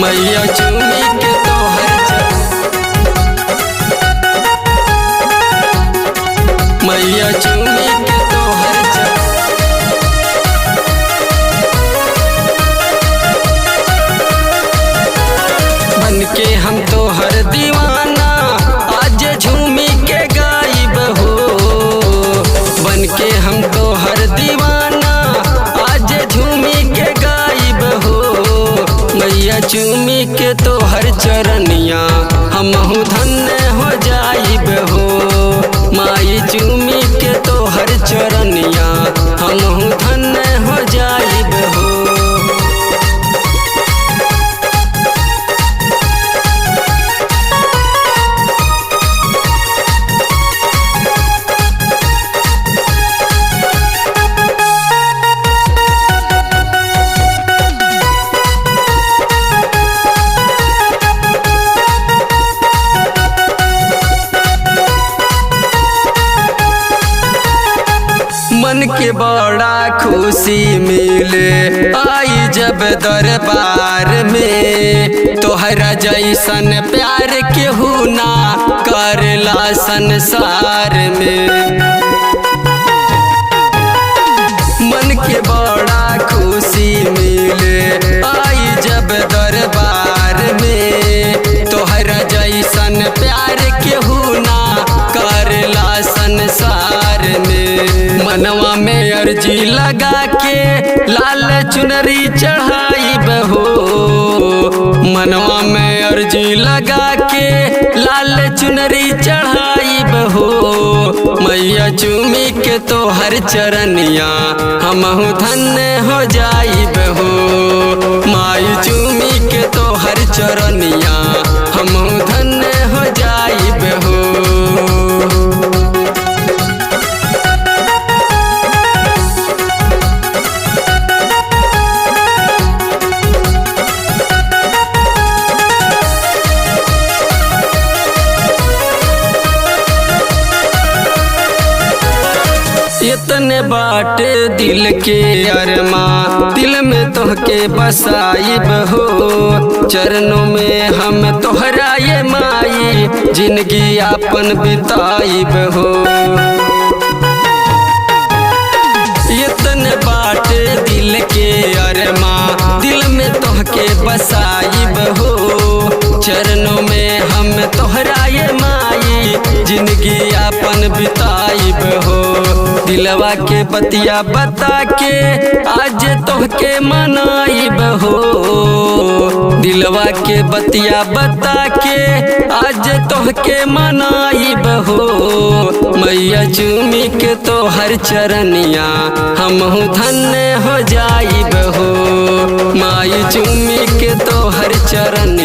मैया चूमी के तोहर मैया चूमी के तोहर बन के हम तोहर दीवाना आज झूमी के गायब हो। बन के हम तोहर दीवाना आज झूमी के गायब हो। मैया चूमी के तोहर चरनिया हमहु धन्य हो जाइब हो। माई चूमी के तोहर चरनिया हमहु धन्य हो जाइब हो। मन के बड़ा खुशी मिले आई जब दरबार में। तोहरा जैसन प्यार केहू ना करला संसार में। मन के बड़ा खुशी मिले आई जब दरबार में। तोहरा जैसन प्यार केहू ना करला संसार में। मनवा में अर्जी लगा के लाल चुनरी चढ़ाइब हो। मनवा में अर्जी लगा के लाल चुनरी चढ़ाइब हो। मैया चूमी के तोहर चरनिया हमहु धन्य हो जाइब हो। माई चूमी के तोहर चरनिया हमहु धन्य हो जाइब हो। इतने बाटे दिल के अरमा दिल में तोहके बसाइब हो। चरणों में हम तोहरा ये माई जिंदगी आपन बिताइब हो। इतने बाटे दिल के अरमा दिल में तोहके बसाइब हो। चरणों में हम तोहरा ये माई जिंदगी आपन बिताइब हो। दिलवा के बतिया बता के आज तोहके मनाइब हो। दिलवा के बतिया बता के आज तोहके मनाइब हो। मैया चूमी के तोहर चरनिया हमहु धन्य हो जाइब हो। माई चूमी के तोहर चरन